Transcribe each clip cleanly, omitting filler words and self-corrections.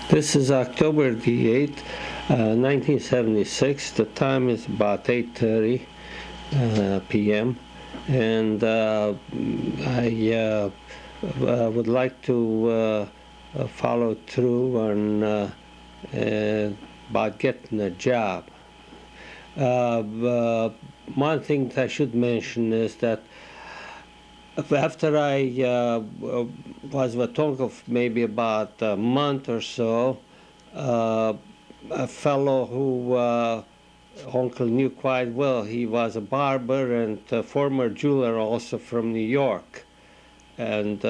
This is October the 8th, 1976. The time is about 8:30 p.m. and I would like to follow through on about getting a job. One thing that I should mention is that after I was with Tonkov maybe about a month or so, a fellow who Uncle knew quite well, he was a barber and a former jeweler also from New York. And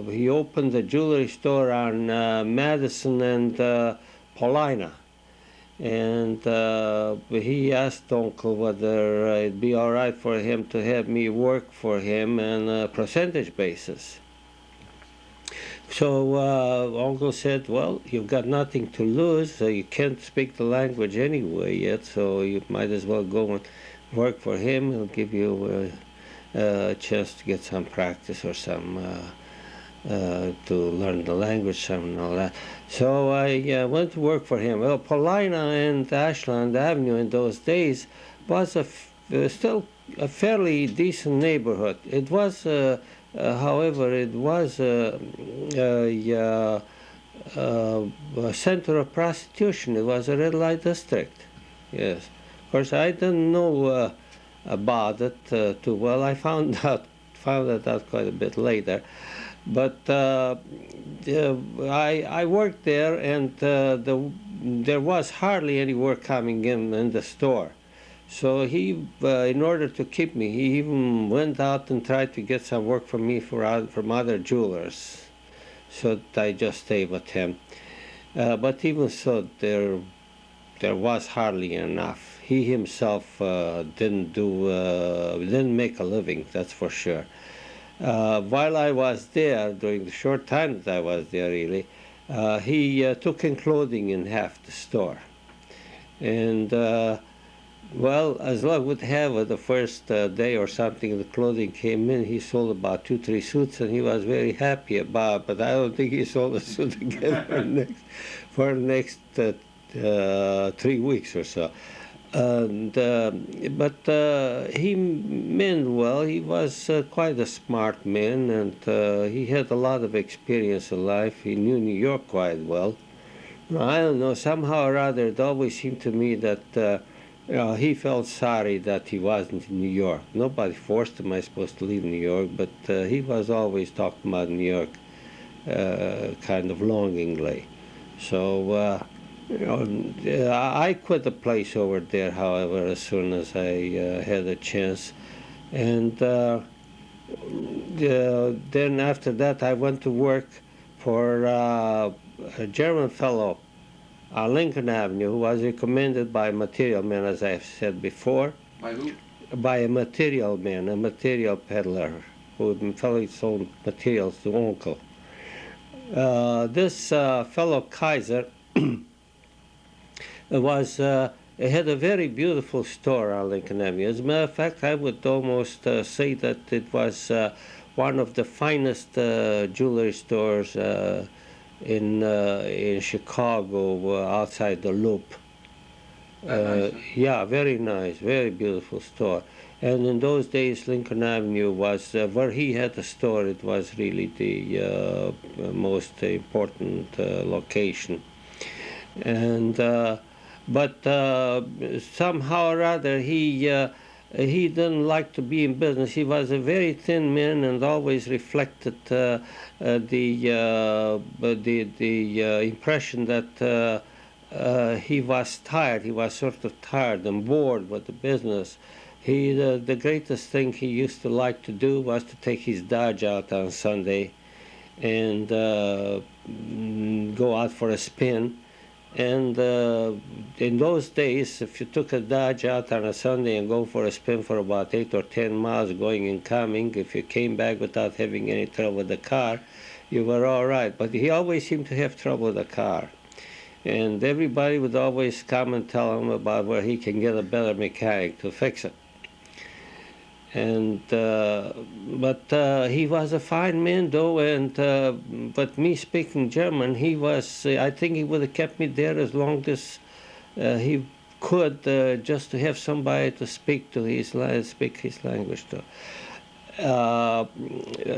he opened a jewelry store on Madison and Paulina. And he asked Uncle whether it'd be all right for him to have me work for him on a percentage basis. So Uncle said, well, you've got nothing to lose, so you can't speak the language anyway yet, so you might as well go and work for him. He'll give you a chance to get some practice or some to learn the language, and all that. So I went to work for him. Well, Paulina and Ashland Avenue in those days was still a fairly decent neighborhood. It was, however, it was a center of prostitution. It was a red light district. Yes. Of course, I didn't know about it too well. I found it out quite a bit later. But I worked there, and there was hardly any work coming in the store. So he, in order to keep me, he even went out and tried to get some work for me from other jewelers. So I just stayed with him. But even so, there was hardly enough. He himself didn't make a living, that's for sure. While I was there, during the short time that I was there really, he took in clothing in half the store. And well, as luck would have it, the first day or something the clothing came in, he sold about 2-3 suits, and he was very happy about it. But I don't think he sold a suit again for the next 3 weeks or so. And, but he meant well. He was quite a smart man, and he had a lot of experience in life. He knew New York quite well. I don't know, somehow or other, it always seemed to me that he felt sorry that he wasn't in New York. Nobody forced him, I suppose, to leave New York, but he was always talking about New York kind of longingly. So I quit the place over there, however, as soon as I had a chance. And then after that, I went to work for a German fellow on Lincoln Avenue who was recommended by a material man, as I've said before. By who? By a material man, a material peddler, who fellow sold materials to Uncle. This fellow Kaiser had a very beautiful store on Lincoln Avenue. As a matter of fact, I would almost say that it was one of the finest jewelry stores in Chicago, outside the Loop. Nice. Yeah, very nice, very beautiful store. And in those days, Lincoln Avenue was where he had the store. It was really the most important location. And but somehow or other he didn't like to be in business. He was a very thin man and always reflected the impression that he was tired. He was sort of tired and bored with the business. The greatest thing he used to like to do was to take his Dodge out on Sunday and go out for a spin. And in those days, if you took a Dodge out on a Sunday and go for a spin for about 8 or 10 miles going and coming, if you came back without having any trouble with the car, you were all right. But he always seemed to have trouble with the car. And everybody would always come and tell him about where he can get a better mechanic to fix it. And but he was a fine man, though, and but me speaking German, he was. I think he would have kept me there as long as he could, just to have somebody to speak to speak his language to. A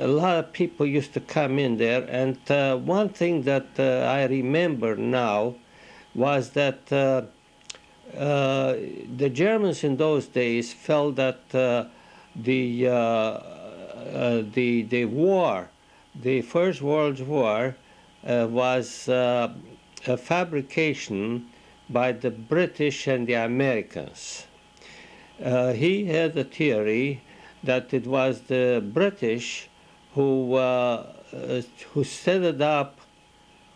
lot of people used to come in there, and one thing that I remember now was that the Germans in those days felt that the war, the First World War, was a fabrication by the British and the Americans. He had a theory that it was the British who set it up,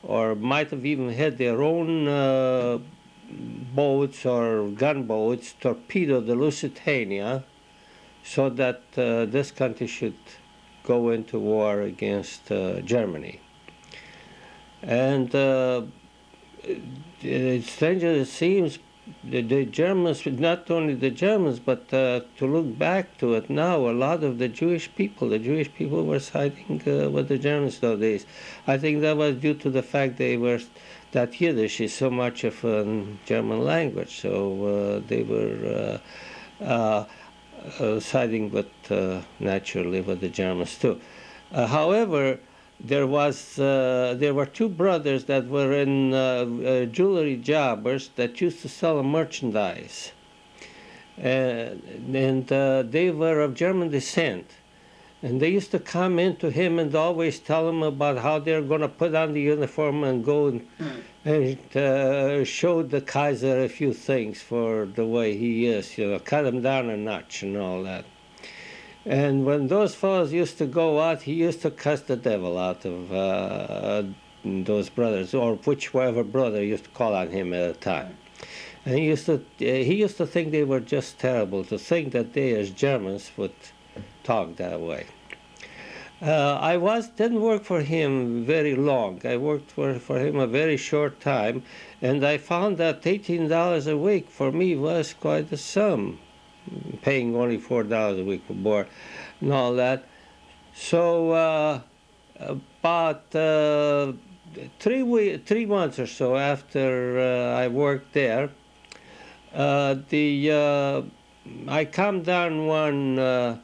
or might have even had their own boats or gunboats torpedo the Lusitania, so that this country should go into war against Germany. And strange as it seems, the Germans, not only the Germans, but to look back to it now, a lot of the Jewish people were siding with the Germans those days. I think that was due to the fact that Yiddish is so much of a German language, so they were siding with, naturally, with the Germans too. However, there were two brothers that were in jewelry jobbers that used to sell merchandise, and they were of German descent. And they used to come in to him and always tell him about how they're going to put on the uniform and go and show the Kaiser a few things for the way he is, cut him down a notch and all that. And when those fellows used to go out, he used to cuss the devil out of those brothers, or whichever brother used to call on him at the time. And he used to think they were just terrible, to think that they as Germans would talk that way. I didn't work for him very long. I worked for him a very short time, and I found that $18 a week for me was quite a sum, paying only $4 a week for board and all that. So about 3 months or so after I worked there, I come down one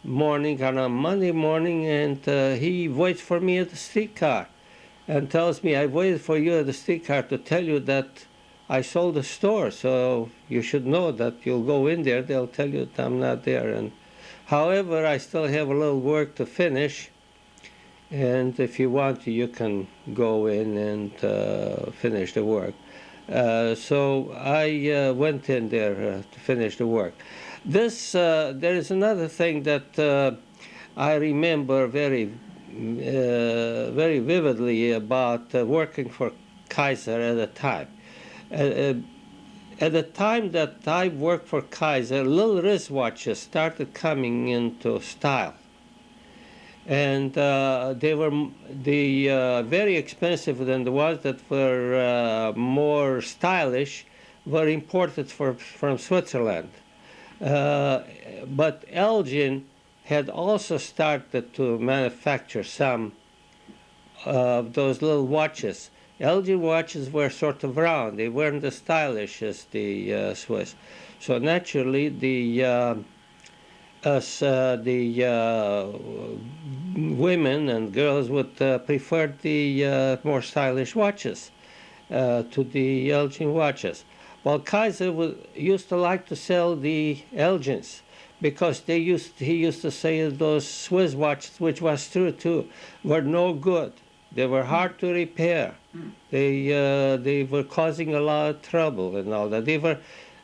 morning, on a Monday morning, and he waits for me at the streetcar and tells me, I waited for you at the streetcar to tell you that I sold the store, so you should know that you'll go in there, they'll tell you that I'm not there. And however, I still have a little work to finish, and if you want to, you can go in and finish the work. So I went in there to finish the work. There is another thing that I remember very vividly about working for Kaiser at the time. At the time that I worked for Kaiser, little wristwatches started coming into style. And they were very expensive than the ones that were more stylish, were imported from Switzerland. But Elgin had also started to manufacture some of those little watches. Elgin watches were sort of round. They weren't as stylish as the Swiss. So naturally, the women and girls would prefer the more stylish watches to the Elgin watches. Well, Kaiser used to like to sell the Elgins because he used to say those Swiss watches, which was true too, were no good. They were hard to repair. They were causing a lot of trouble and all that. They were,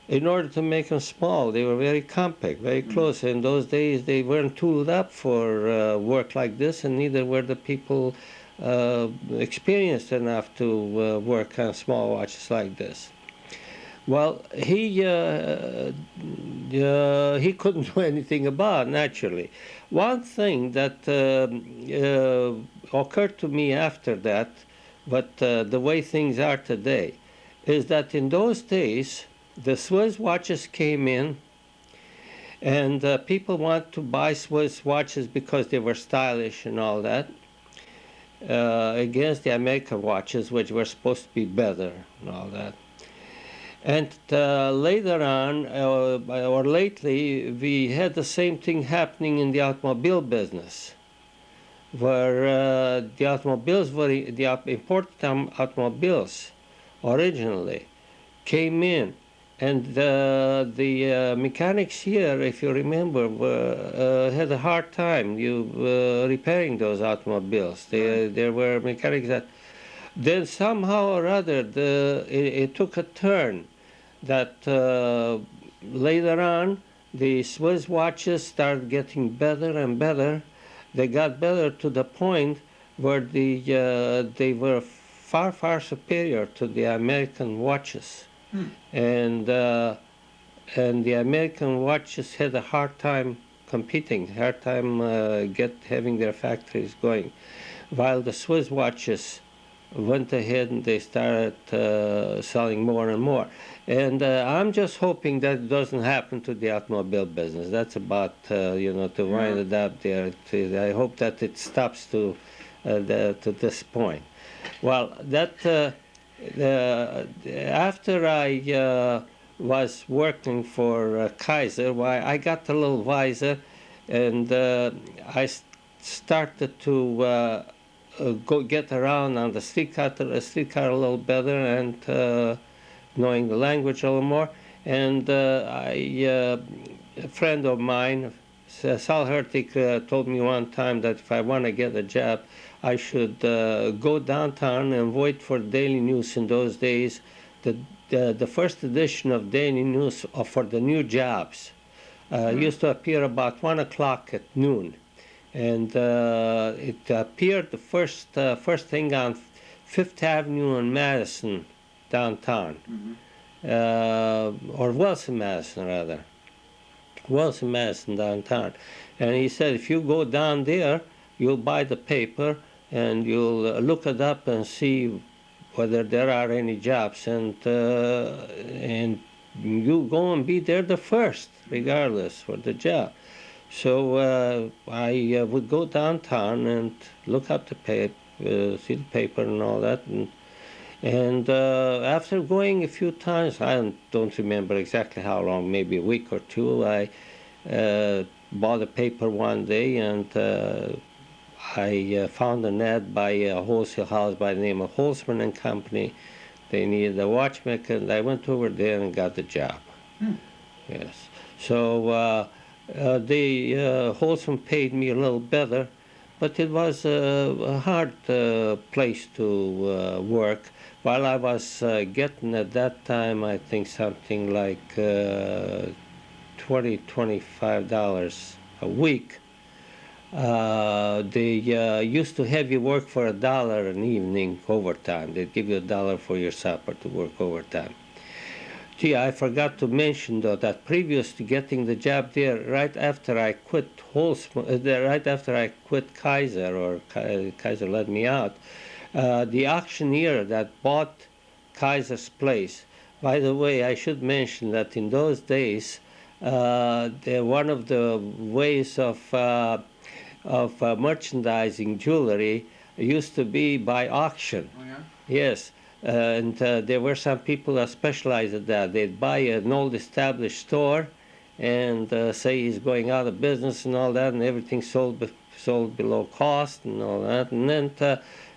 in order to make them small, they were very compact, very close. In those days, they weren't tooled up for work like this, and neither were the people experienced enough to work on small watches like this. Well, he couldn't do anything about it, naturally. One thing that occurred to me after that, but the way things are today, is that in those days, the Swiss watches came in, And people want to buy Swiss watches because they were stylish and all that, against the American watches, which were supposed to be better and all that. And later on, or lately, we had the same thing happening in the automobile business, where the automobiles were the imported automobiles originally came in, and the mechanics here, if you remember, had a hard time repairing those automobiles. There were mechanics that then somehow or other it took a turn that later on the Swiss watches started getting better and better. They got better to the point where they were far, far superior to the American watches. And the American watches had a hard time competing, hard time having their factories going, while the Swiss watches went ahead and they started selling more and more. And I'm just hoping that it doesn't happen to the automobile business. That's about to wind it up there. I hope that it stops to this point. Well, that. After I was working for Kaiser, I got a little wiser, and I started to go get around on the streetcar a little better, and knowing the language a little more. And a friend of mine, Sal Hertig, told me one time that if I want to get a job, I should go downtown and wait for Daily News. In those days, the first edition of Daily News for the new jobs used to appear about 1 o'clock at noon. And it appeared the first thing on Fifth Avenue and Madison downtown, or Wilson Madison rather. Wilson Madison downtown. And he said, if you go down there, you'll buy the paper and you'll look it up and see whether there are any jobs, and you go and be there the first, regardless, for the job. So I would go downtown and look up the paper, see the paper and all that, and after going a few times, I don't remember exactly how long, maybe a week or two, I bought a paper one day, and I found an ad by a wholesale house by the name of Holzman and Company. They needed a watchmaker, and I went over there and got the job. Yes. So the Holzman paid me a little better, but it was a hard place to work. While I was getting at that time, I think something like $20, $25 a week. They used to have you work for $1 an evening overtime. They'd give you $1 for your supper to work overtime. Gee, I forgot to mention though that previous to getting the job there, right after I quit right after I quit Kaiser, or Kaiser let me out, the auctioneer that bought Kaiser's place. By the way, I should mention that in those days, one of the ways of merchandising jewelry used to be by auction. Oh, yeah? Yes, and there were some people that specialized at that. They'd buy an old established store and say he's going out of business and all that, and everything sold below cost and all that, and then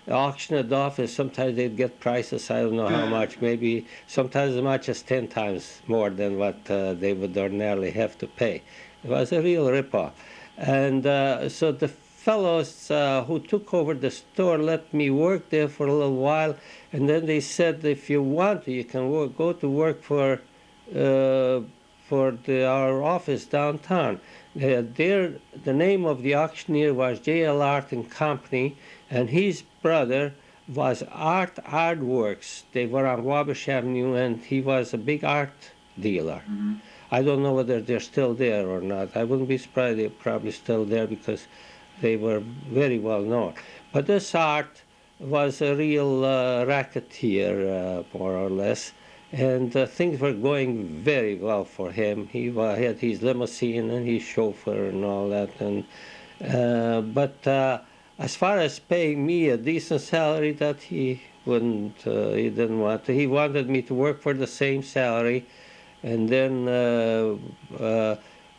auction it off, and sometimes they'd get prices, I don't know how much, maybe sometimes as much as 10 times more than what they would ordinarily have to pay. It was a real ripoff. And so the fellows who took over the store let me work there for a little while, and then they said, if you want to, you can go to work for our office downtown. The name of the auctioneer was J.L. Art and Company, and his brother was Art Works. They were on Wabash Avenue, and he was a big art dealer. I don't know whether they're still there or not. I wouldn't be surprised they're probably still there because they were very well known. But this Art was a real racketeer, more or less, and things were going very well for him. He had his limousine and his chauffeur and all that, and but as far as paying me a decent salary, that he wouldn't. He didn't want to. He wanted me to work for the same salary, and then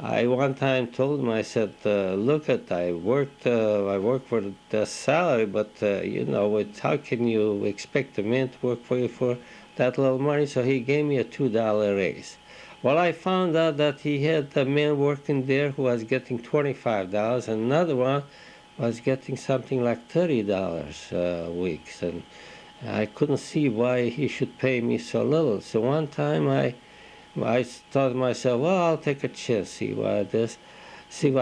I one time told him, I said, "Look, I worked for the salary, but you know, how can you expect a man to work for you for that little money?" So he gave me a $2 raise. Well, I found out that he had a man working there who was getting $25, and another one was getting something like $30 a week, and I couldn't see why he should pay me so little. So one time I thought to myself, well, I'll take a chance, see what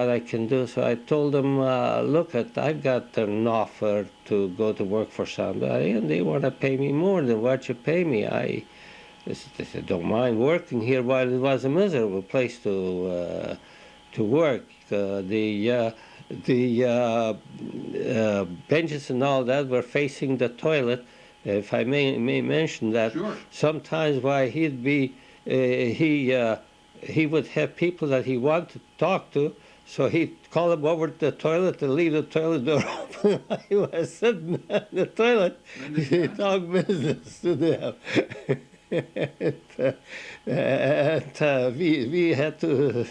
I can do. So I told him, look, I've got an offer to go to work for somebody, and they want to pay me more than what you pay me. I said, don't mind working here, while it was a miserable place to work. The benches and all that were facing the toilet. If I may mention that, Sure. Sometimes why he'd be he would have people that he wanted to talk to, so he'd call them over to the toilet and leave the toilet door open while he was sitting in the toilet. He'd talk business to them. and we had to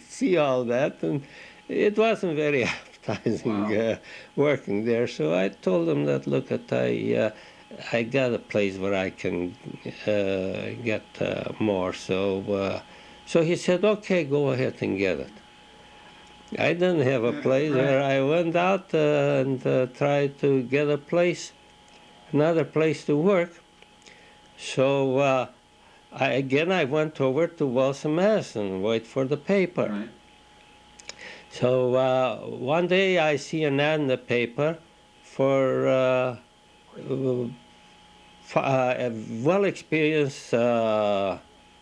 see all that, and it wasn't very appetizing. Wow. Working there. So I told him that, look, I got a place where I can get more. So he said, okay, go ahead and get it. I didn't have a place where I went out and tried to get a place, another place to work. So I went over to Wilson, Mass. And wait for the paper. Right. So one day I see an ad in the paper for a well-experienced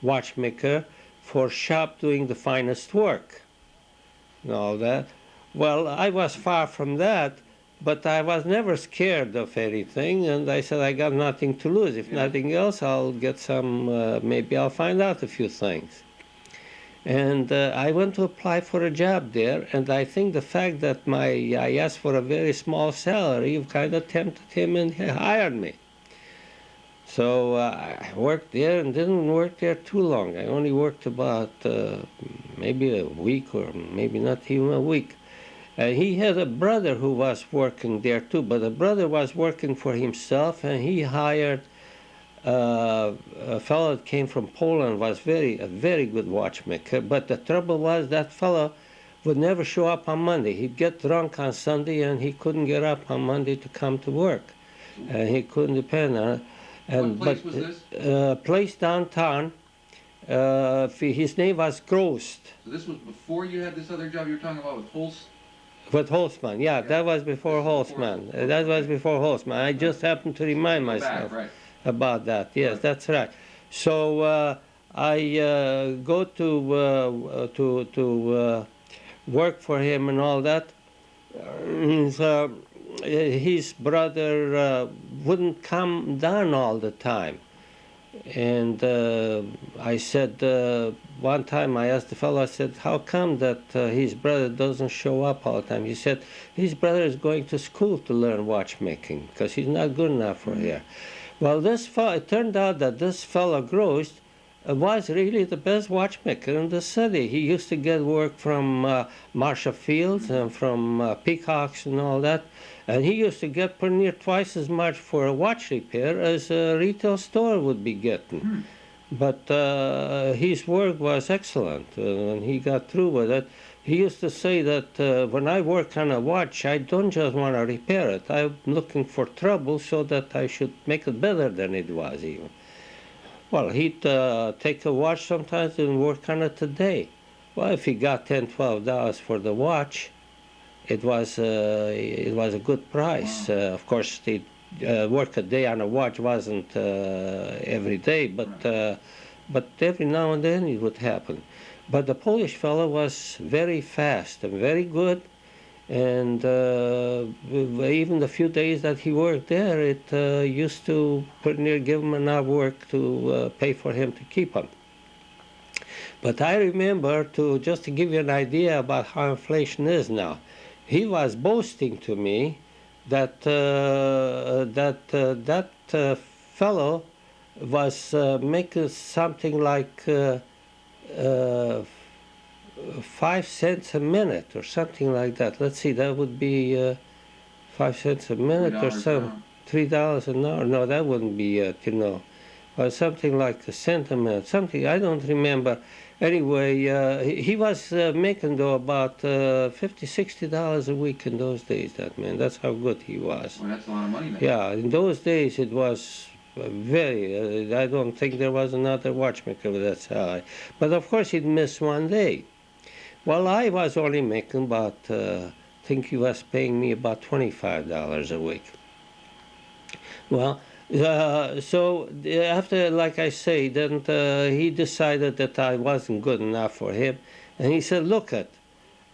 watchmaker for shop doing the finest work and all that. Well, I was far from that, but I was never scared of anything, and I said, I got nothing to lose. If nothing else, I'll get some, maybe I'll find out a few things. And I went to apply for a job there, and I think the fact that I asked for a very small salary kind of tempted him, and he hired me. So I worked there and didn't work there too long. I only worked about maybe a week, or maybe not even a week. He had a brother who was working there too, but the brother was working for himself, and he hired a fellow that came from Poland, was a very good watchmaker. But the trouble was that fellow would never show up on Monday. He'd get drunk on Sunday, and he couldn't get up on Monday to come to work, and he couldn't depend on it. What place was this? Place downtown. His name was Grost. So this was before you had this other job you were talking about with Holst? With Holtzman, yeah, that was before Holtzman. That was before Holtzman. I just happened to remind myself about that. Yes, that's right. So I go to work for him and all that. So his brother wouldn't come down all the time. And I said, one time I asked the fellow, I said, how come that his brother doesn't show up all the time? He said, his brother is going to school to learn watchmaking because he's not good enough for here. Well, it turned out that this fellow Grost was really the best watchmaker in the city. He used to get work from Marshall Fields and from Peacocks and all that. And he used to get pretty near twice as much for a watch repair as a retail store would be getting. But his work was excellent. When he got through with it, he used to say that when I work on a watch, I don't just want to repair it. I'm looking for trouble so that I should make it better than it was even. Well, he'd take a watch sometimes and work on it a day. Well, if he got $10, $12 for the watch, it was a good price. Wow. Of course, the work a day on a watch wasn't every day, but every now and then it would happen. But the Polish fellow was very fast and very good, And even the few days that he worked there, it used to pretty near give him enough work to pay for him to keep him. But I remember, just to give you an idea about how inflation is now, he was boasting to me that that fellow was making something like 5 cents a minute or something like that. Let's see, that would be 5 cents a minute or some $3 an hour. No, that wouldn't be it, you know. Or something like a cent a minute, something, I don't remember. Anyway, he was making, though, about $50–60 a week in those days, that man. That's how good he was. Well, that's a lot of money then. Yeah, in those days it was very, I don't think there was another watchmaker with that salary. But of course he'd miss one day. Well, I was only making about, I think he was paying me about $25 a week. Well, so after, like I say, then he decided that I wasn't good enough for him. And he said, look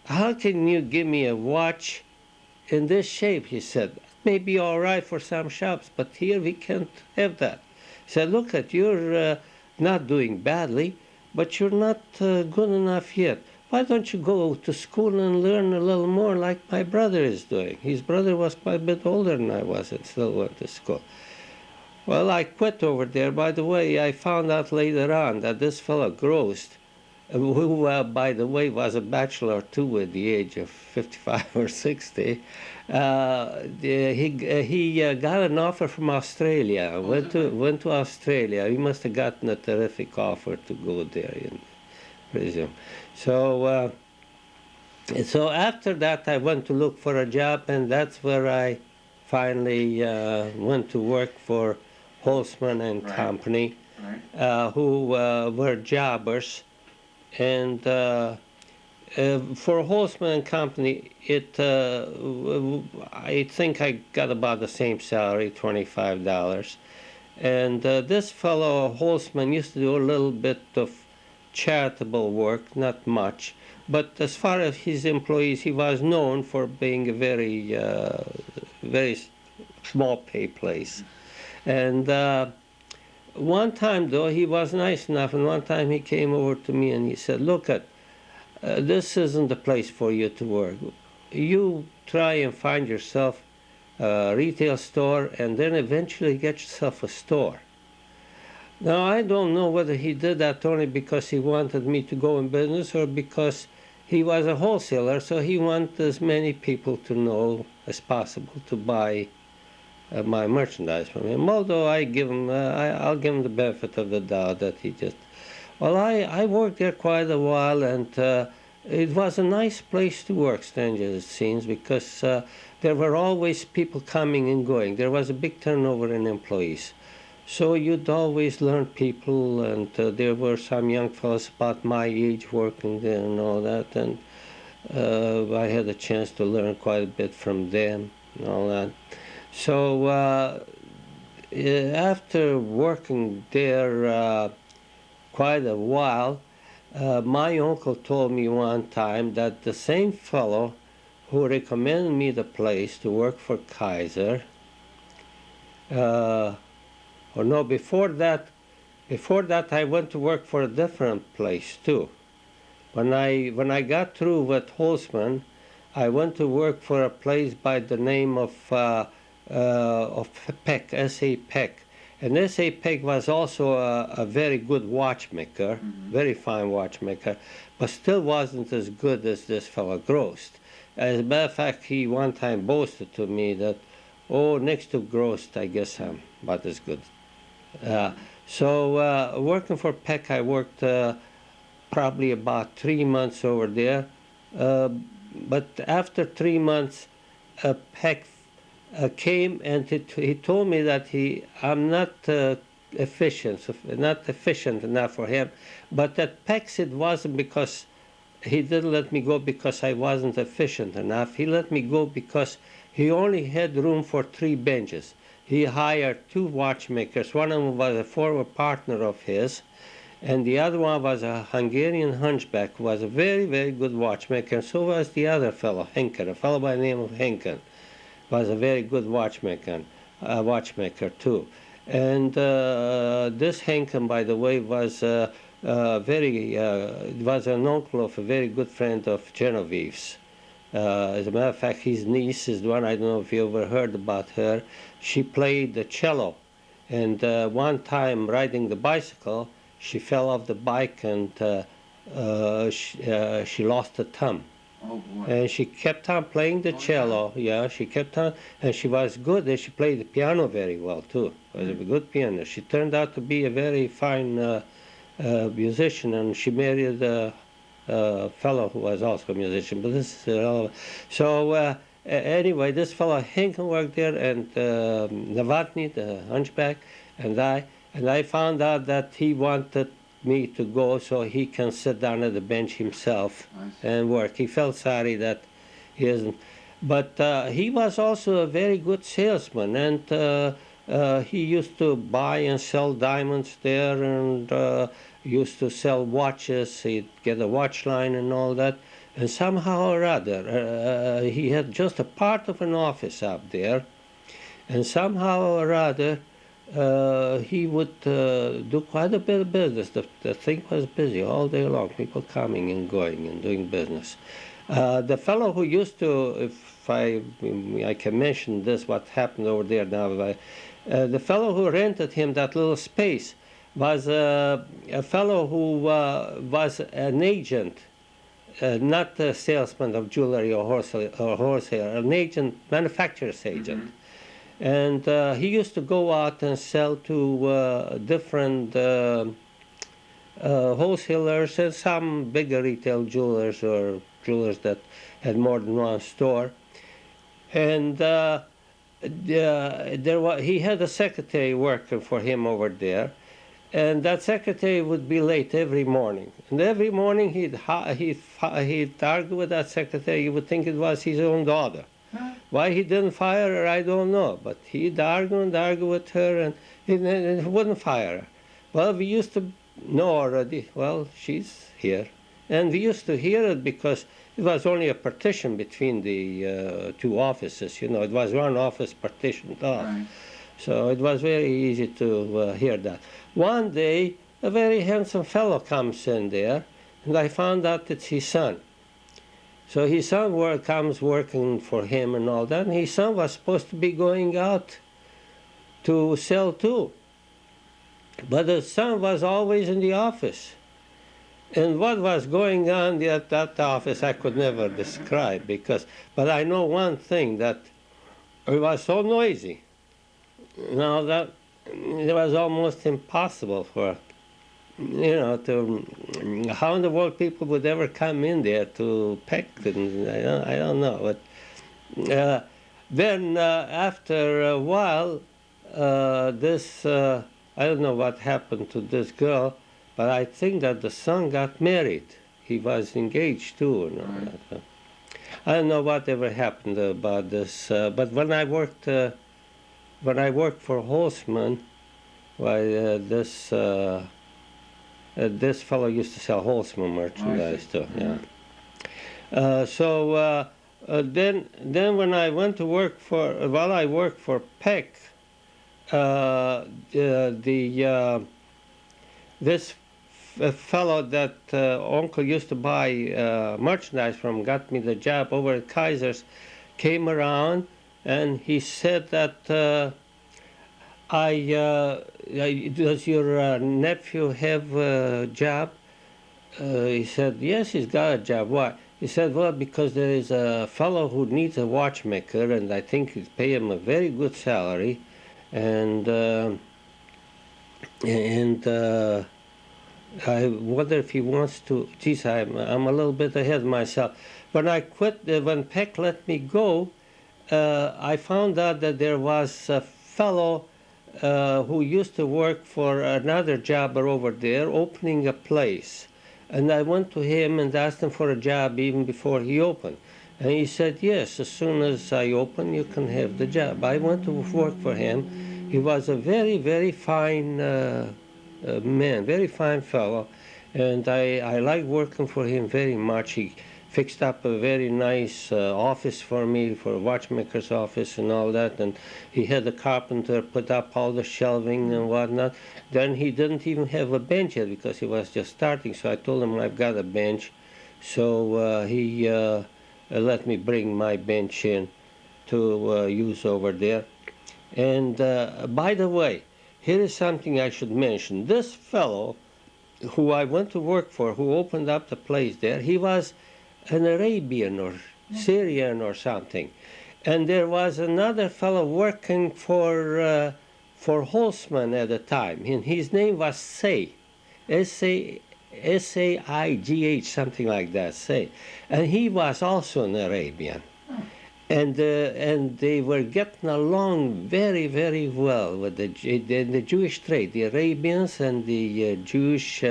how can you give me a watch in this shape? He said, may be all right for some shops, but here we can't have that. He said, look you're not doing badly, but you're not good enough yet. Why don't you go to school and learn a little more like my brother is doing? His brother was quite a bit older than I was and still went to school. Well, I quit over there. By the way, I found out later on that this fellow Grost, who, by the way, was a bachelor too at the age of 55 or 60, he got an offer from Australia. Went to Australia. He must have gotten a terrific offer to go there, I presume. So, so after that, I went to look for a job, and that's where I finally went to work for Holzman and Company, who were jobbers. And for Holzman and Company, I think I got about the same salary, $25. And this fellow Holzman used to do a little bit of charitable work, not much. But as far as his employees, he was known for being a very, very small pay place. And one time, though, he was nice enough, and one time he came over to me and he said, look this isn't the place for you to work. You try and find yourself a retail store and then eventually get yourself a store. Now, I don't know whether he did that only because he wanted me to go in business or because he was a wholesaler, so he wanted as many people to know as possible to buy my merchandise from him. Although I'll give him the benefit of the doubt that he just... Well, I worked there quite a while, and it was a nice place to work, strange as it seems, because there were always people coming and going. There was a big turnover in employees. So you'd always learn people, and there were some young fellows about my age working there and all that, and I had a chance to learn quite a bit from them and all that. So after working there quite a while, my uncle told me one time that the same fellow who recommended me the place to work for Kaiser, or no, before that I went to work for a different place too. When I got through with Holzman, I went to work for a place by the name of Peck, S.A. Peck. And S.A. Peck was also a very good watchmaker, very fine watchmaker, but still wasn't as good as this fellow Grost. As a matter of fact, he one time boasted to me that, oh, next to Grost, I guess I'm about as good. So working for Peck, I worked probably about 3 months over there. But after 3 months, Peck came and he told me that I'm not efficient enough for him, but that Peck said it wasn't because he didn't let me go because I wasn't efficient enough. He let me go because he only had room for 3 benches. He hired 2 watchmakers. One of them was a former partner of his, and the other one was a Hungarian hunchback who was a very, very good watchmaker. So was the other fellow, Henken, a fellow by the name of Henken, was a very good watchmaker too. And this Henken, by the way, was was an uncle of a very good friend of Genevieve's. As a matter of fact, his niece is the one, I don't know if you ever heard about her. She played the cello, and one time riding the bicycle, she fell off the bike and she lost a thumb. Oh boy. And she kept on playing the cello. Yeah, she kept on, and she was good, and she played the piano very well too. Was a good pianist. She turned out to be a very fine musician, and she married a fellow who was also a musician. But this is irrelevant. So anyway, this fellow Henken worked there, and Novotny, the hunchback, and I found out that he wanted me to go so he can sit down at the bench himself and work. He felt sorry that he isn't. But he was also a very good salesman, and he used to buy and sell diamonds there, and used to sell watches. He'd get a watch line and all that. And somehow or other, he had just a part of an office up there, and somehow or other, he would do quite a bit of business. The thing was busy all day long, people coming and going and doing business. The fellow who used to, if I can mention this, what happened over there now, the fellow who rented him that little space was a fellow who was an agent, not a salesman of jewelry or wholesale, an agent, manufacturer's agent. Mm-hmm. And he used to go out and sell to different wholesalers and some bigger retail jewelers or jewelers that had more than one store. And he had a secretary working for him over there. And that secretary would be late every morning. And every morning he'd argue with that secretary. You would think it was his own daughter. Why he didn't fire her, I don't know. But he'd argue with her, and he wouldn't fire her. Well, we used to know already, well, she's here. And we used to hear it because it was only a partition between the two offices. You know, it was one office partitioned off. Right. So it was very easy to hear that. One day, a very handsome fellow comes in there, and I found out it's his son. So his son comes working for him and all that, and his son was supposed to be going out to sell too. But the son was always in the office. And what was going on at that office I could never describe, but I know one thing, that it was so noisy. Now that it was almost impossible for, how in the world people would ever come in there to peck, and I don't know. But then after a while, I don't know what happened to this girl, but I think that the son got married. He was engaged too. Right. I don't know whatever happened about this, but when I worked for Holzman, this fellow used to sell Holzman merchandise too. Yeah. Then when I went to work while I worked for Peck, this fellow that uncle used to buy merchandise from got me the job over at Kaiser's, came around, and he said that does your nephew have a job? He said, yes, he's got a job. Why? He said, well, because there is a fellow who needs a watchmaker, and I think he'd pay him a very good salary, and I wonder if he wants to. Geez, I'm a little bit ahead of myself. When I quit, when Peck let me go, I found out that there was a fellow who used to work for another jobber over there, opening a place. And I went to him and asked him for a job even before he opened. And he said, yes, as soon as I open, you can have the job. I went to work for him. He was a very, very fine man, very fine fellow, and I like working for him very much. He fixed up a very nice office for me, for a watchmaker's office and all that, and he had a carpenter put up all the shelving and whatnot. Then he didn't even have a bench yet because he was just starting, so I told him I've got a bench. So he let me bring my bench in to use over there. And by the way, here is something I should mention. This fellow who I went to work for, who opened up the place there, he was an Arabian or Syrian or something. And there was another fellow working for Holzman at the time, and his name was Say, S-A-I-G-H, something like that, Say. And he was also an Arabian. And they were getting along very, very well with the Jewish trade, the Arabians and the Jewish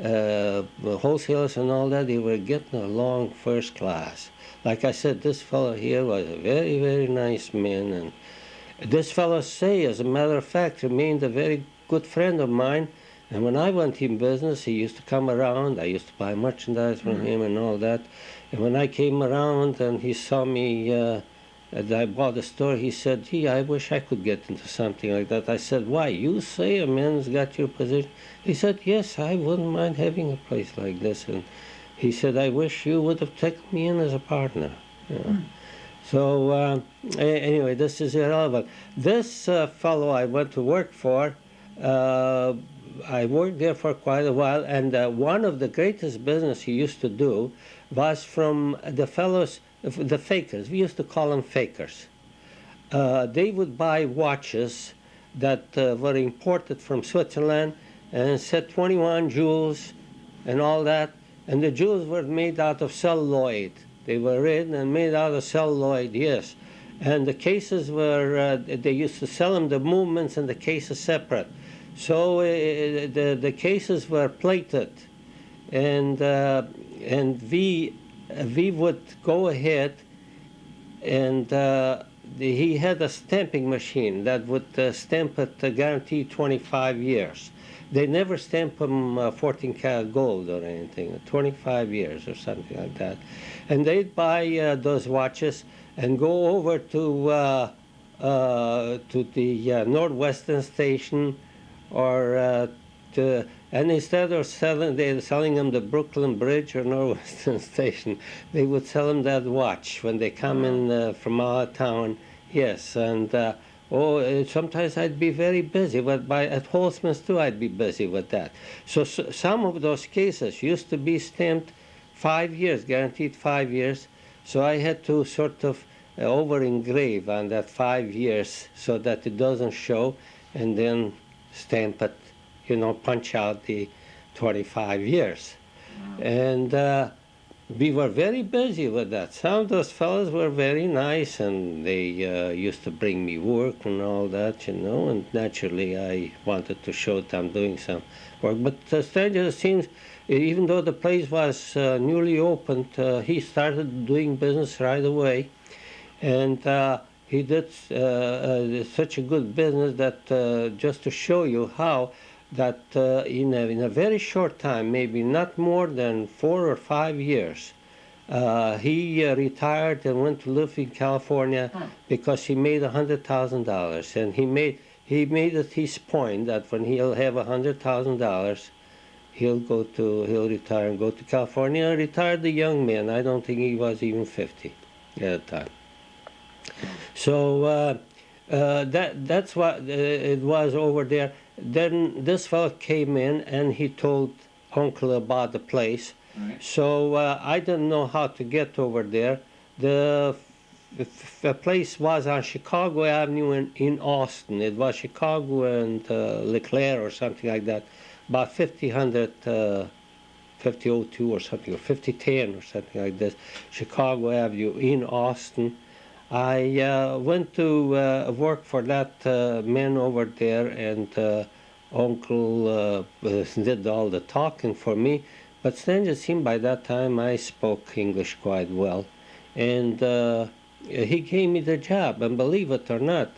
wholesalers and all that. They were getting along first class. Like I said, this fellow here was a very, very nice man, and this fellow Say, as a matter of fact, remained a very good friend of mine. And when I went in business, he used to come around. I used to buy merchandise from him and all that. And when I came around and he saw me, and I bought a store, he said, gee, I wish I could get into something like that. I said, why? You say a man's got your position? He said, yes, I wouldn't mind having a place like this. And he said, I wish you would have taken me in as a partner. You know? So anyway, this is irrelevant. This fellow I went to work for, I worked there for quite a while, and one of the greatest business he used to do was from the fellows, the fakers. We used to call them fakers. They would buy watches that were imported from Switzerland and said 21 jewels and all that, and the jewels were made out of celluloid. They were written and made out of celluloid, yes. And the cases were, they used to sell them, the movements and the cases separate. So the cases were plated, and we would go ahead, and he had a stamping machine that would stamp it guaranteed 25 years. They never stamp them 14 karat gold or anything, 25 years or something like that. And they'd buy those watches and go over to the Northwestern Station, or and instead of selling them the Brooklyn Bridge or Northwestern Station, they would sell them that watch when they come in from out of town. Yes, and sometimes I'd be very busy, but at Holzman's too I'd be busy with that. So some of those cases used to be stamped 5 years, guaranteed 5 years. So I had to sort of over engrave on that 5 years so that it doesn't show, and then stamp it, you know, punch out the 25 years. And we were very busy with that. Some of those fellows were very nice, and they used to bring me work and all that, you know, and naturally I wanted to show that I'm doing some work. But stranger it seems, even though the place was newly opened, he started doing business right away. And he did such a good business that just to show you how that in a very short time, maybe not more than 4 or 5 years, he retired and went to live in California because he made $100,000, and he made it his point that when he'll have $100,000, he'll retire and go to California. And retired a young man. I don't think he was even 50 at the time. So that's what it was over there. Then this fellow came in and he told Uncle about the place. Right. So I didn't know how to get over there. The place was on Chicago Avenue in Austin. It was Chicago and LeClaire or something like that, about 5002 or something, or 5010 or something like this, Chicago Avenue in Austin. I went to work for that man over there, and Uncle did all the talking for me. But strange it seemed by that time I spoke English quite well. And he gave me the job, and believe it or not,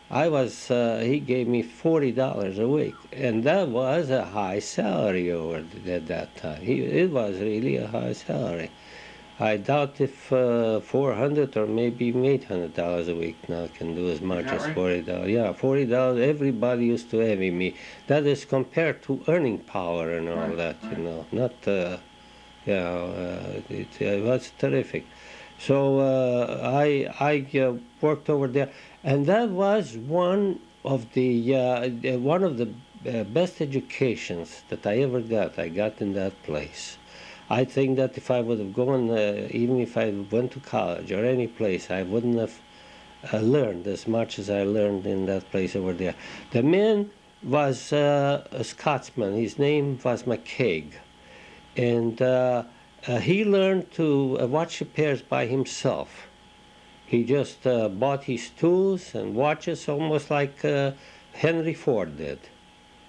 he gave me $40 a week, and that was a high salary over at that time. It was really a high salary. I doubt if 400 or maybe even $800 a week now can do as much as right? $40. Yeah, $40. Everybody used to envy me. That is compared to earning power and all Right, that, right. Not, it was terrific. So I worked over there, and that was one of the best educations that I ever got. I got in that place. I think that if I would have gone, even if I went to college or any place, I wouldn't have learned as much as I learned in that place over there. The man was a Scotsman. His name was McCaig, and he learned to watch repairs by himself. He just bought his tools and watches almost like Henry Ford did.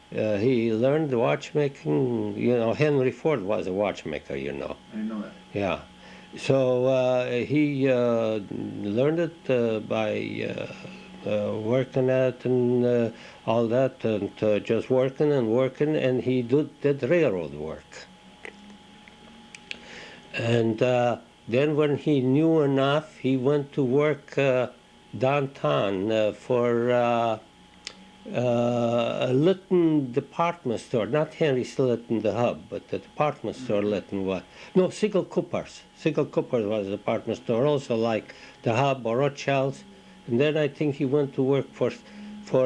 He learned watchmaking. Henry Ford was a watchmaker. I didn't know that. Yeah. So he learned it by working at and all that, and just working and working, and he did railroad work. And then when he knew enough, he went to work downtown for a Litton department store, not Henry's Litton, the hub, but the department store Litton was. No, Sigel Coopers. Sigel Coopers was a department store, also like the hub or Rothschild's. And then I think he went to work for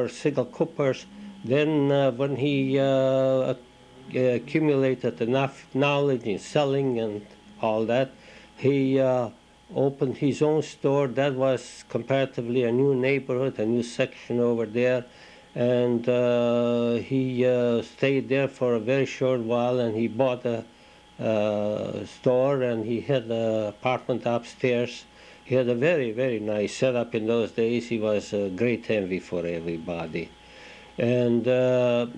Sigel Coopers. Then when he accumulated enough knowledge in selling and all that, he opened his own store. That was comparatively a new neighborhood, a new section over there. And he stayed there for a very short while, and he bought a store, and he had an apartment upstairs. He had a very, very nice setup in those days. He was a great envy for everybody. And the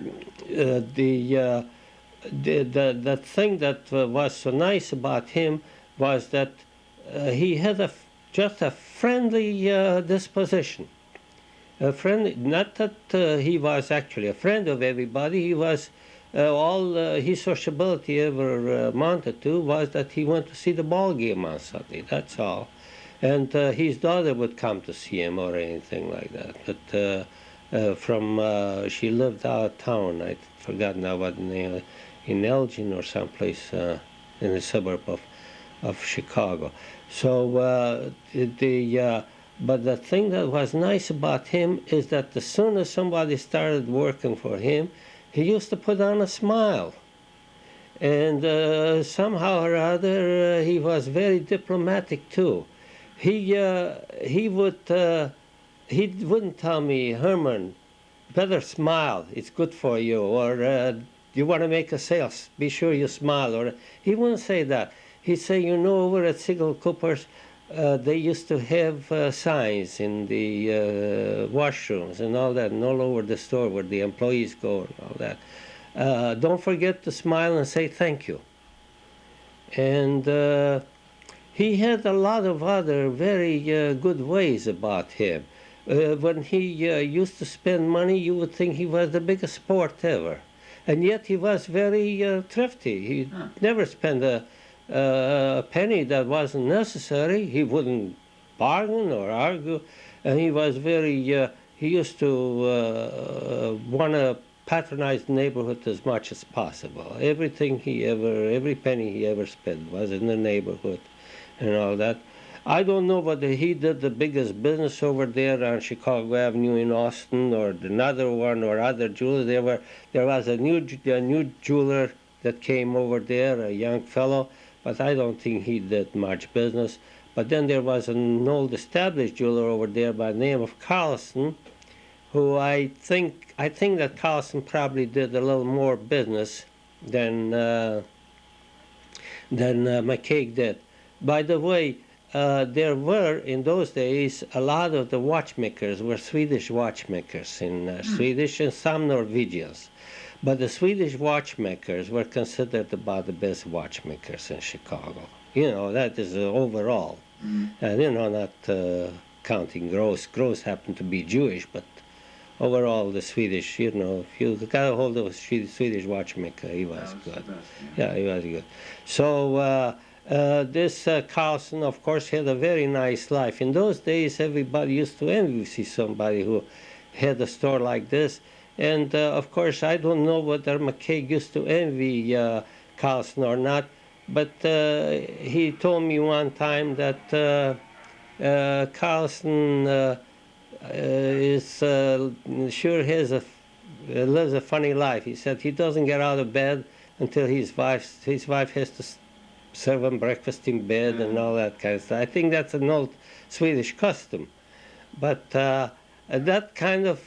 thing that was so nice about him was that he had just a friendly disposition. A friend, not that he was actually a friend of everybody. He was all his sociability ever amounted to was that he went to see the ball game on Sunday. That's all. And his daughter would come to see him or anything like that. But she lived out of town. I forgot now what the name, in Elgin or someplace in the suburb of Chicago. So but the thing that was nice about him is that as soon as somebody started working for him, he used to put on a smile. And somehow or other, he was very diplomatic too. He wouldn't tell me, Herman, better smile, it's good for you, or you want to make a sale, be sure you smile. Or he wouldn't say that. He'd say, over at Sigel Cooper's, they used to have signs in the washrooms and all that, and all over the store where the employees go and all that. Don't forget to smile and say thank you. And he had a lot of other very good ways about him. When he used to spend money, you would think he was the biggest sport ever. And yet he was very thrifty. He never spent a penny that wasn't necessary. He wouldn't bargain or argue. And he was very, he used to want to patronize the neighborhood as much as possible. Every penny he ever spent was in the neighborhood and all that. I don't know whether he did the biggest business over there on Chicago Avenue in Austin or another one or other jewelers. There was a new jeweler that came over there, a young fellow, but I don't think he did much business. But then there was an old established jeweler over there by the name of Carlson, who I think that Carlson probably did a little more business than McCaig did. By the way, there were, in those days, a lot of the watchmakers were Swedish watchmakers, Swedish and some Norwegians. But the Swedish watchmakers were considered about the best watchmakers in Chicago. That is overall. And, not counting Gross. Gross happened to be Jewish, but overall, the Swedish, you know, if you got a hold of a Swedish watchmaker, he was That was good. the best, Yeah, he was good. So this Carlson, of course, had a very nice life. In those days, everybody used to envy see somebody who had a store like this. And of course, I don't know whether McCaig used to envy Carlson or not, but he told me one time that Carlson is sure has lives a funny life. He said he doesn't get out of bed until his wife has to serve him breakfast in bed and all that kind of stuff. I think that's an old Swedish custom, but that kind of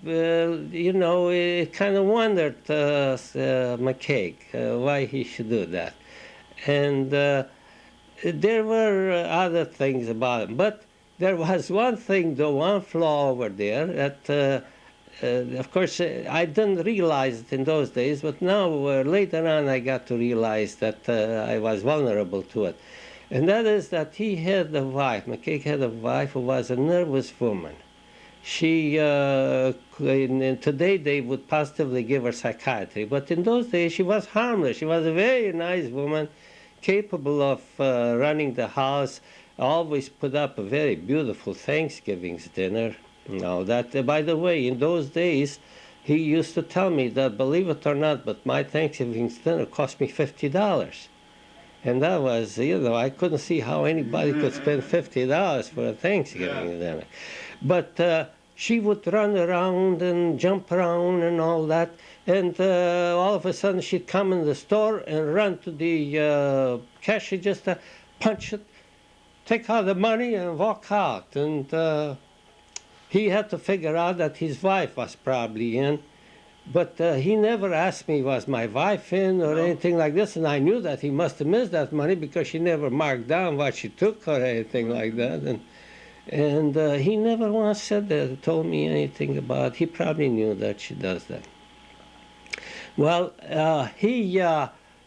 you know, it kind of wondered McCaig why he should do that, and there were other things about him, but there was one thing, though, one flaw over there that, of course, I didn't realize it in those days, but now later on I got to realize that I was vulnerable to it. And that is that he had a wife, McCaig had a wife who was a nervous woman. She, today they would positively give her psychiatry, but in those days she was harmless. She was a very nice woman, capable of running the house, always put up a very beautiful Thanksgiving's dinner. Now that, by the way, in those days, he used to tell me that, believe it or not, but my Thanksgiving's dinner cost me $50. And that was, you know, I couldn't see how anybody could spend $50 for a Thanksgiving dinner. But she would run around and jump around and all that. And all of a sudden she'd come in the store and run to the cash register, punch it, take out the money and walk out. And he had to figure out that his wife was probably in. But he never asked me, was my wife in or anything like this, and I knew that he must have missed that money because she never marked down what she took or anything like that. And he never once said that, told me anything about it. He probably knew that she does that. Well, he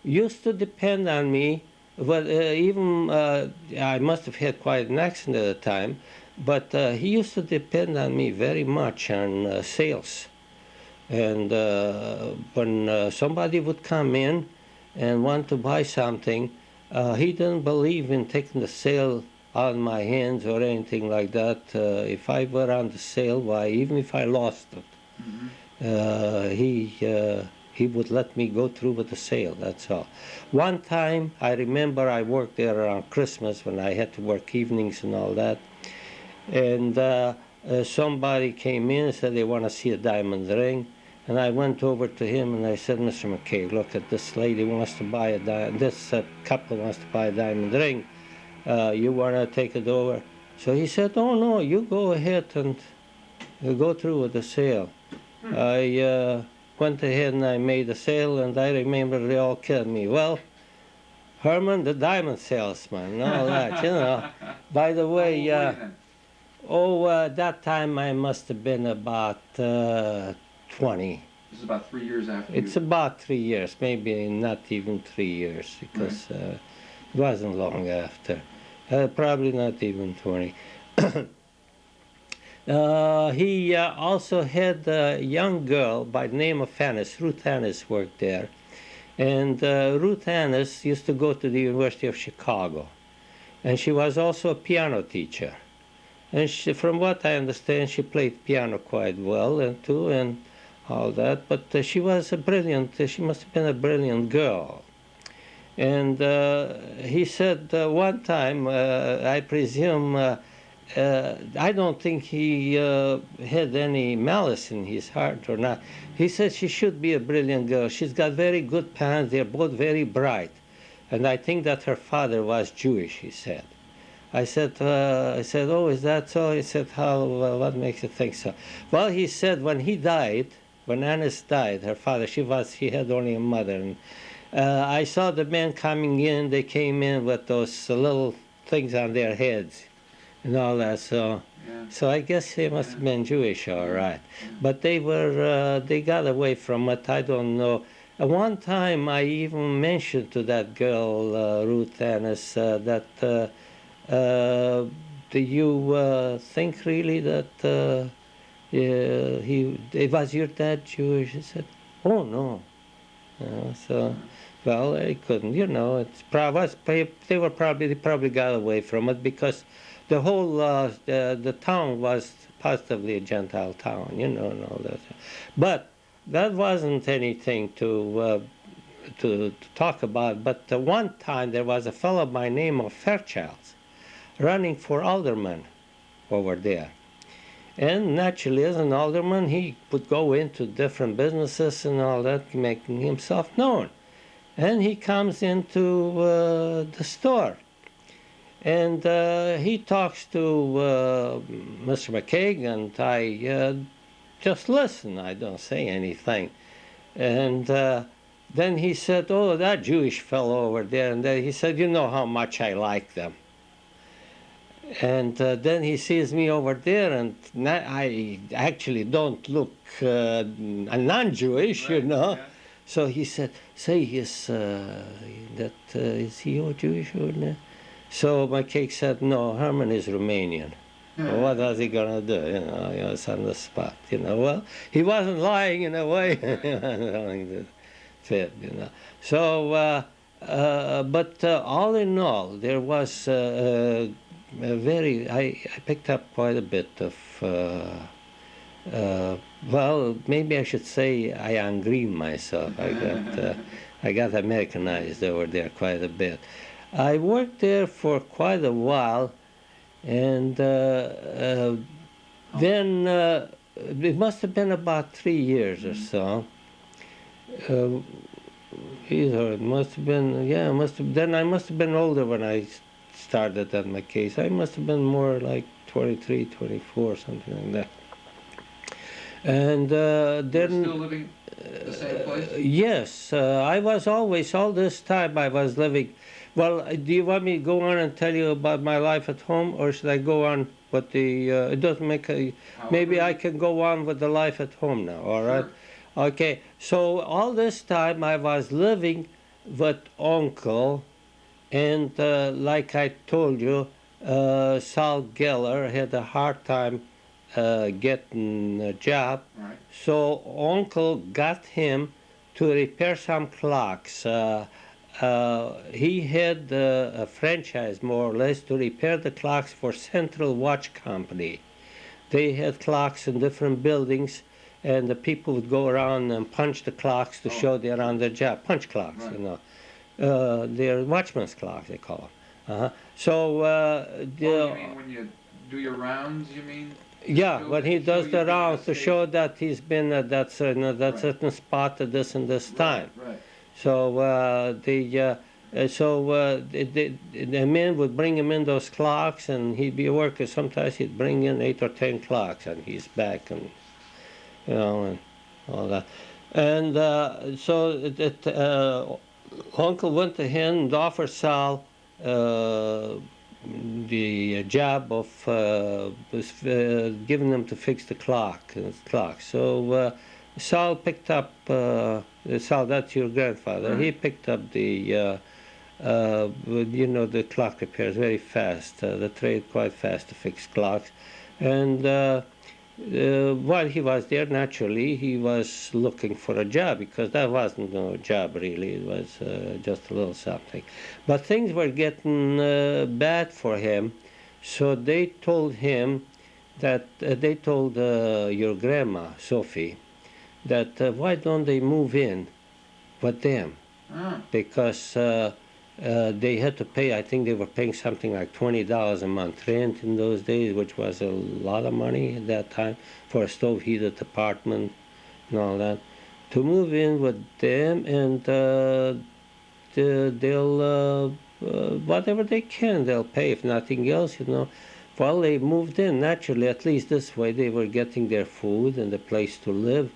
used to depend on me, but even I must have had quite an accident at the time, but he used to depend on me very much on sales. And when somebody would come in and want to buy something, he didn't believe in taking the sale out of my hands or anything like that. If I were on the sale, why, even if I lost it, he would let me go through with the sale, that's all. One time, I remember I worked there around Christmas when I had to work evenings and all that, and somebody came in and said they want to see a diamond ring. And I went over to him and I said, Mr. McCaig, look at this lady wants to buy a this couple wants to buy a diamond ring. You want to take it over? So he said, oh no, you go ahead and go through with the sale. I went ahead and I made the sale, and I remember they all killed me. Well, Herman, the diamond salesman, and all that, you know. By the way, that time I must have been about 20. This is about 3 years after It's about 3 years, maybe not even 3 years, because it wasn't long after. Probably not even 20. He also had a young girl by the name of Annis. Ruth Annis worked there. And Ruth Annis used to go to the University of Chicago. And she was also a piano teacher. And she, from what I understand, she played piano quite well and all that. But she was a brilliant, she must have been a brilliant girl. And he said one time, I presume, I don't think he had any malice in his heart or not. He said she should be a brilliant girl. She's got very good parents. They're both very bright. And I think that her father was Jewish, he said. I said, oh, is that so? He said, how, what makes you think so? Well, he said when he died, when Annis died, her father, she had only a mother. And I saw the men coming in. They came in with those little things on their heads and all that. So, so I guess they must have been Jewish, all right. But they were, they got away from it. I don't know. One time I even mentioned to that girl, Ruth Annis, that do you think really that Was your dad Jewish? He said, oh no. So, well, I couldn't, they probably got away from it because the whole, the town was positively a Gentile town, and all that. But that wasn't anything to talk about. But one time there was a fellow by name of Fairchild running for alderman over there. And naturally, as an alderman, he would go into different businesses and all that, making himself known. And he comes into the store. And he talks to Mr. McCaig, and I just listen. I don't say anything. And then he said, oh, that Jewish fellow over there. And then he said, you know how much I like them. And then he sees me over there, and I actually don't look non-Jewish, Yeah. So he said, say, is he Jewish or not? So McCaig said, no, Herman is Romanian. Well, what was he going to do? It's on the spot. Well, he wasn't lying in a way. So, but all in all, there was I picked up quite a bit of, well, maybe I should say I ungreened myself. I got Americanized over there quite a bit. I worked there for quite a while, and then it must have been about 3 years or so. Either it must have been, then I must have been older when I started at my case. I must have been more like 23, 24, something like that. And then... You're still living the same place? Yes, I was always, all this time I was living... Well, do you want me to go on and tell you about my life at home, or should I go on with the... it doesn't make a... Maybe I can go on with the life at home now, all right? Sure. Okay, so all this time I was living with Uncle, and like I told you, Sal Geller had a hard time getting a job. Right. So Uncle got him to repair some clocks. He had a franchise, more or less, to repair the clocks for Central Watch Company. They had clocks in different buildings, and the people would go around and punch the clocks to show they're on their job. Punch clocks, right. They're watchman's clocks, they call them. So, you mean when you do your rounds, you mean? Yeah, when he does the rounds to show that he's been at that certain spot at this and this time. Right. So the men would bring him in those clocks, and he'd be working. Sometimes he'd bring in 8 or 10 clocks, and he's back, and and all that. And so Uncle went to him and offered Sal the job of giving them to fix the clock. So Sal picked up, Sal, that's your grandfather, he picked up the, the clock repairs very fast, the trade quite fast to fix clocks. And while he was there, naturally, he was looking for a job, because that wasn't no job really, it was just a little something. But things were getting bad for him, so they told him that, they told your grandma, Sophie, that why don't they move in with them? Because they had to pay, I think they were paying something like $20 a month rent in those days, which was a lot of money at that time for a stove-heated apartment and all that. To move in with them, and they'll, whatever they can, they'll pay, if nothing else, Well, they moved in, naturally, at least this way they were getting their food and a place to live.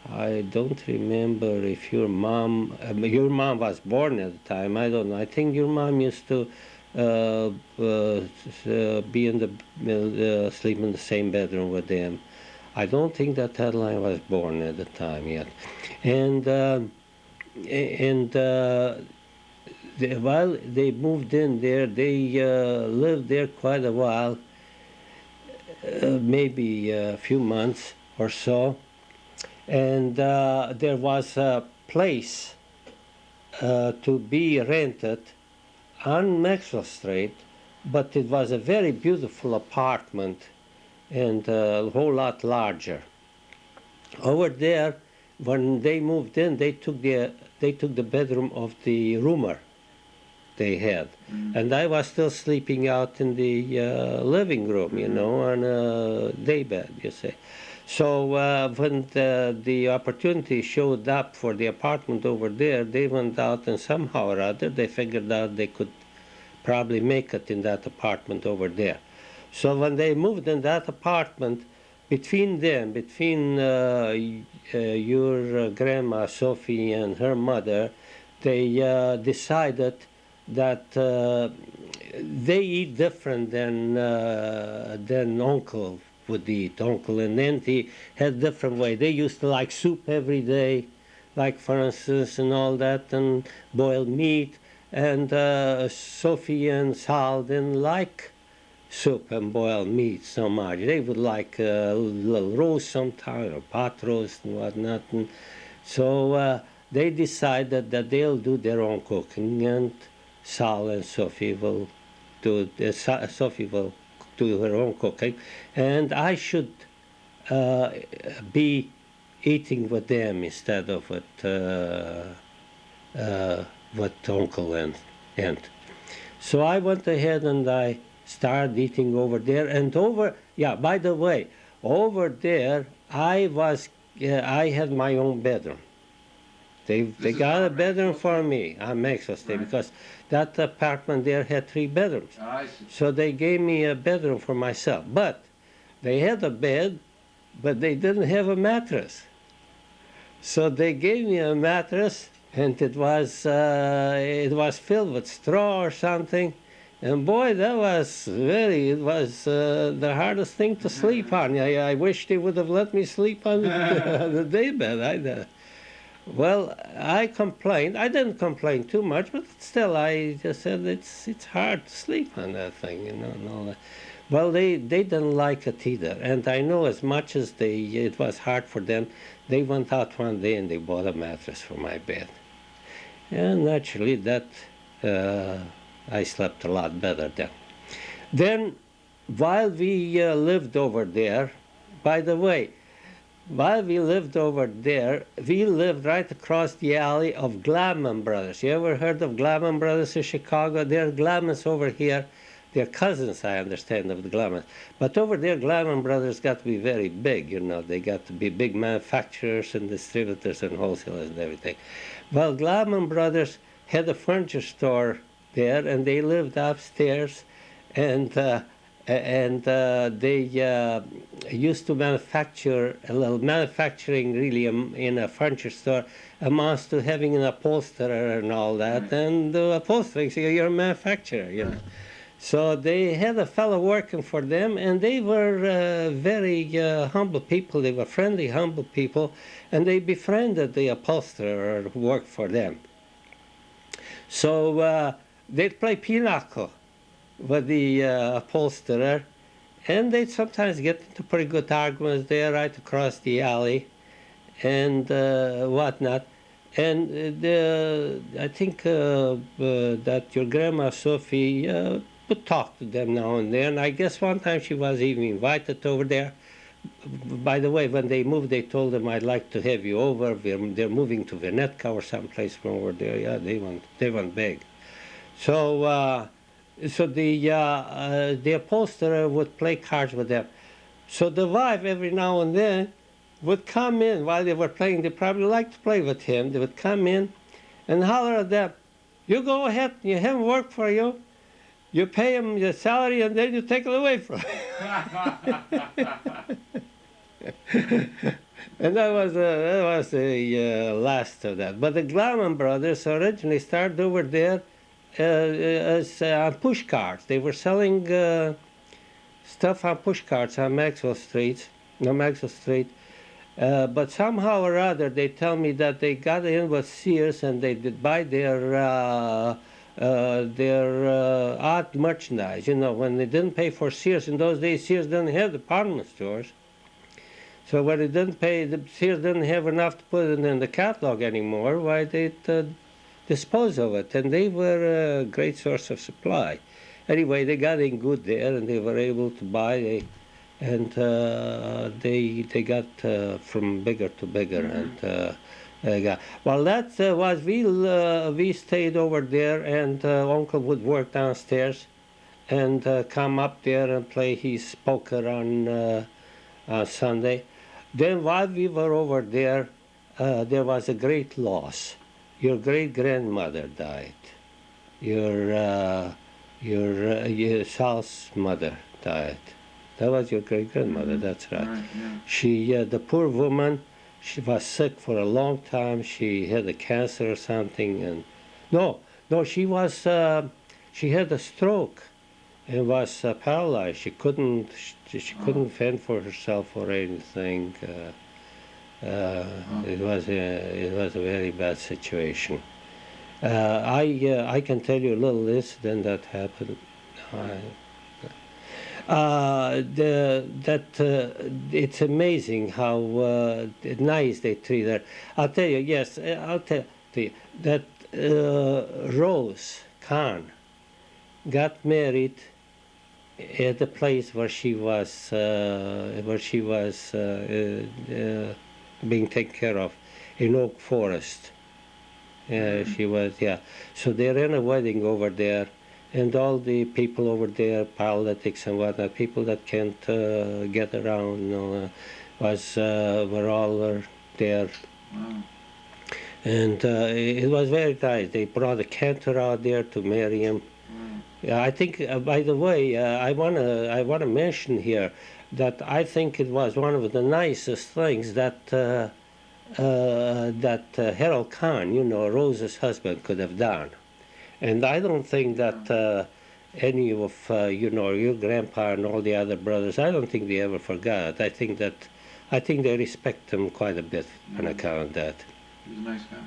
I don't remember if your mom was born at the time. I don't know. I think your mom used to be in the sleep in the same bedroom with them. I don't think that Adeline was born at the time yet. And while they moved in there, they lived there quite a while. maybe a few months or so, and there was a place to be rented on Maxwell Street, but it was a very beautiful apartment and a whole lot larger. Over there, when they moved in, they took the bedroom of the roomer they had, and I was still sleeping out in the living room, you know, on a day bed, you say. So when the opportunity showed up for the apartment over there, they went out, and somehow or other they figured out they could probably make it in that apartment over there. So when they moved in that apartment, between them, between your grandma Sophie and her mother, they decided that they eat different than uncle would eat. Uncle and auntie had different way. They used to like soup every day, like for instance, and all that, and boiled meat. And Sophie and Sal didn't like soup and boiled meat so much. They would like a little roast sometimes, or pot roast and whatnot. And so they decided that they'll do their own cooking, and Sal and Sophie will do her own cooking, and I should be eating with them instead of with uncle and aunt. So I went ahead and I started eating over there, and by the way, over there I had my own bedroom. They got a bedroom for me on Maxwell Street, because that apartment there had 3 bedrooms. I see. So they gave me a bedroom for myself. But they had a bed, but they didn't have a mattress. So they gave me a mattress, and it was filled with straw or something. And boy, it was the hardest thing to sleep on. I wish they would have let me sleep on the day bed. Well, I complained. I didn't complain too much, but still, I just said it's hard to sleep on that thing, you know, and all that. Well, they didn't like it either, and I know as much as it was hard for them, they went out one day and they bought a mattress for my bed, and naturally that I slept a lot better then. Then, while we lived over there, by the way. While we lived over there, we lived right across the alley of Gladman Brothers. You ever heard of Gladman Brothers in Chicago? They're Gladmans over here. They're cousins, I understand, of the Gladmans. But over there, Gladman Brothers got to be very big, you know. They got to be big manufacturers and distributors and wholesalers and everything. Well, Gladman Brothers had a furniture store there, and they lived upstairs, and they used to manufacture, manufacturing really in a furniture store amounts to having an upholsterer and all that, and the upholsterer, so you're a manufacturer, you know. So they had a fellow working for them, and they were very humble people. They were friendly, humble people, and they befriended the upholsterer who worked for them. So they'd play pinochle with the upholsterer, and they'd sometimes get into pretty good arguments there right across the alley and whatnot. And I think that your grandma Sophie would talk to them now and then. I guess one time she was even invited over there. By the way, when they moved, they told them, "I'd like to have you over. They're moving to Venetka or someplace from over there." Yeah, they went big. So the upholsterer would play cards with them. So the wife, every now and then, would come in while they were playing. They probably liked to play with him. They would come in and holler at them, "You go ahead, you have him work for you. You pay him your salary, and then you take it away from him." And that was the last of that. But the Gladman Brothers originally started over there as push carts. They were selling stuff on push carts on Maxwell Street. But somehow or other, they tell me that they got in with Sears, and they did buy their their art merchandise. You know, when they didn't pay for Sears in those days, Sears didn't have department stores. So when they didn't pay, the Sears didn't have enough to put it in the catalog anymore. Why they'd dispose of it, and they were a great source of supply. Anyway, they got in good there, and they were able to buy. They got from bigger to bigger, well, that was we stayed over there, and Uncle would work downstairs, and come up there and play his poker on Sunday. Then while we were over there, there was a great loss. Your great grandmother died. Your Sal's mother died. That was your great grandmother. That's right. Right, yeah. She, the poor woman, she was sick for a long time. She had a cancer or something, and no, she was. She had a stroke and was paralyzed. She couldn't fend for herself or anything. It was a very bad situation. I can tell you a little incident that happened. It's amazing how nice they treat her. I'll tell you, yes, I'll tell you that Rose Kahn got married at the place where she was being taken care of in Oak Forest. She was, yeah. So they ran a wedding over there. And all the people over there, politics and whatnot, people that can't get around, were all there. Wow. And it was very nice. They brought a cantor out there to marry him. I think, by the way, I wanna mention here that I think it was one of the nicest things that Harold Kahn, Rose's husband, could have done. And I don't think that any of your grandpa and all the other brothers, I don't think they ever forgot. I think they respect him quite a bit on account of that. He was a nice guy.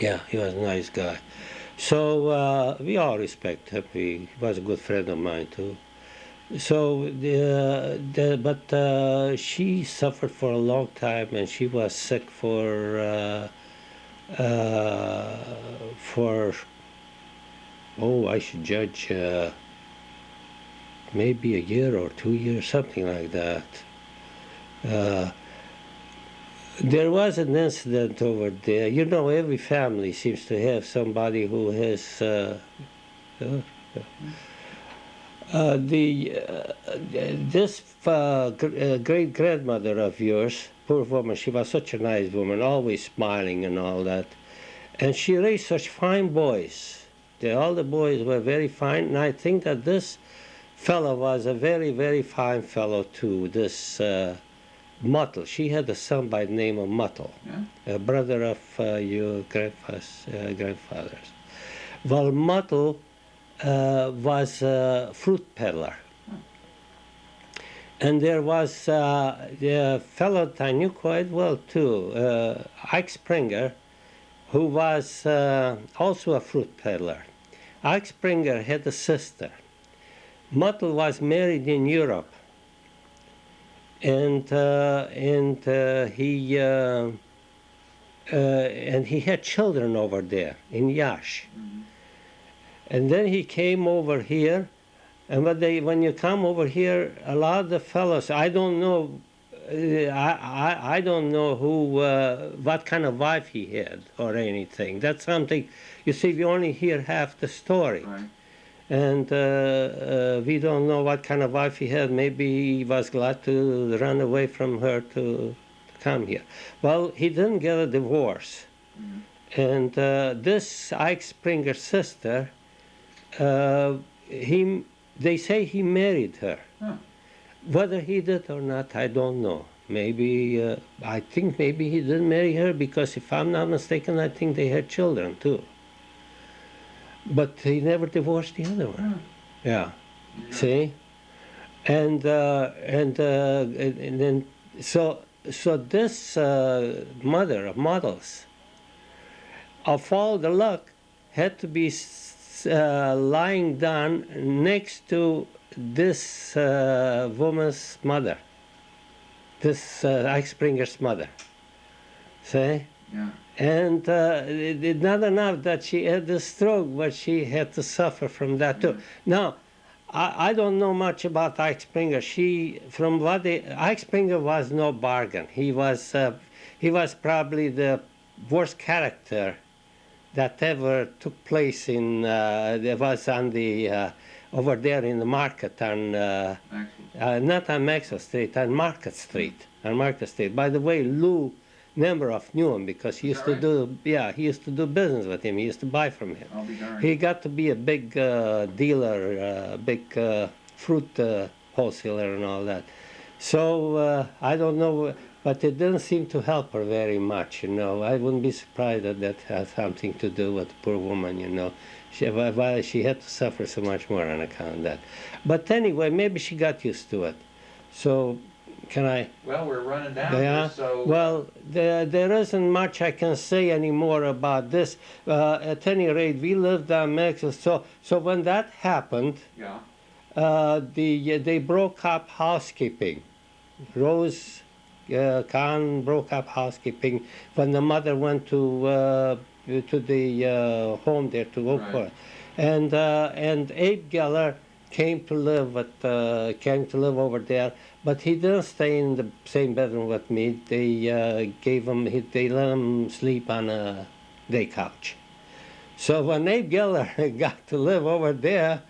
Yeah, he was a nice guy. So we all respect him. He was a good friend of mine too. So, but she suffered for a long time, and she was sick for I should judge maybe a year or 2 years, something like that. There was an incident over there. Every family seems to have somebody who has this great grandmother of yours, poor woman. She was such a nice woman, always smiling and all that, and she raised such fine boys. All the boys were very fine, and I think that this fellow was a very, very fine fellow too, this Muttle. She had a son by the name of Muttle, a brother of your grandfather's. Well, Muttle was a fruit peddler. And there was a fellow that I knew quite well too, Ike Springer, who was also a fruit peddler. Ike Springer had a sister. Muttle was married in Europe, and he had children over there in Yash. Mm-hmm. And then he came over here, and when you come over here, a lot of the fellows, I don't know what kind of wife he had or anything. That's something, you see, we only hear half the story. Right. And we don't know what kind of wife he had. Maybe he was glad to run away from her to come here. Well, he didn't get a divorce. Mm-hmm. And this Ike Springer's sister, they say he married her. Huh. Whether he did or not, I don't know. Maybe, I think maybe he didn't marry her because, if I'm not mistaken, I think they had children too. But he never divorced the other one. Yeah. See? And then, so this mother of models, of all the luck, had to be lying down next to this woman's mother, this Ike Springer's mother. See? Yeah. And it not enough that she had the stroke, but she had to suffer from that too. Now, I don't know much about Ike Springer. Ike Springer was no bargain. He was probably the worst character that ever took place in. There was on the over there in the market on not on Maxwell Street, on Market Street. On Market Street. By the way, Lou Nemiroff knew him because he used to do he used to do business with him. He used to buy from him. I'll be darned. He got to be a big dealer, big fruit wholesaler and all that. So I don't know, but it didn't seem to help her very much, you know. I wouldn't be surprised that that has something to do with the poor woman, you know. She had to suffer so much more on account of that. But anyway, maybe she got used to it. So can I? Well, we're running down Yeah. here, so... Well, there isn't much I can say anymore about this. At any rate, we lived on Mexico. So when that happened, Yeah. they broke up housekeeping. Rose Khan broke up housekeeping when the mother went to the home there to Oak Park. And Abe Geller came to live over there, but he didn't stay in the same bedroom with me. They they let him sleep on a day couch. So when Abe Geller got to live over there,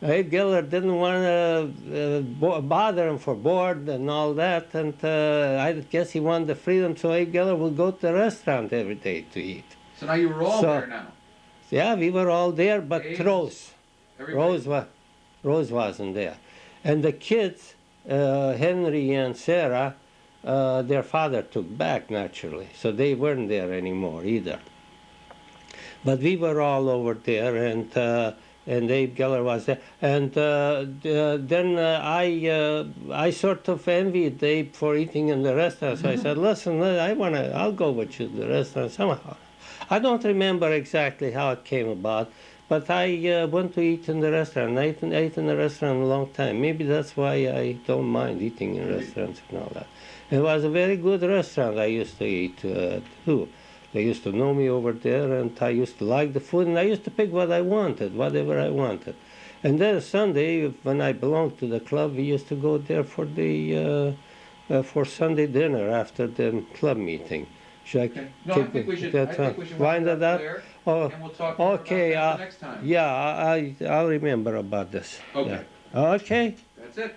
Abe Geller didn't want to bother him for board and all that, and I guess he wanted the freedom, so Abe Geller would go to the restaurant every day to eat. So now you were all there now? Yeah, we were all there, but Abe's, Rose wasn't there. And the kids, Henry and Sarah, their father took back, naturally, so they weren't there anymore either. But we were all over there, and Abe Geller was there. And then I sort of envied Abe for eating in the restaurant. So I said, listen, I'll go with you to the restaurant somehow. I don't remember exactly how it came about, but I went to eat in the restaurant. I ate in the restaurant a long time. Maybe that's why I don't mind eating in restaurants and all that. It was a very good restaurant I used to eat too. They used to know me over there, and I used to like the food, and I used to pick what I wanted, whatever I wanted. And then Sunday, when I belonged to the club, we used to go there for the for Sunday dinner after the club meeting. Should Okay. No, I think we should wind it up up? there, Oh, and we'll talk more okay. about that the next time. Yeah, I'll remember about this. Okay. Yeah. Okay. That's it.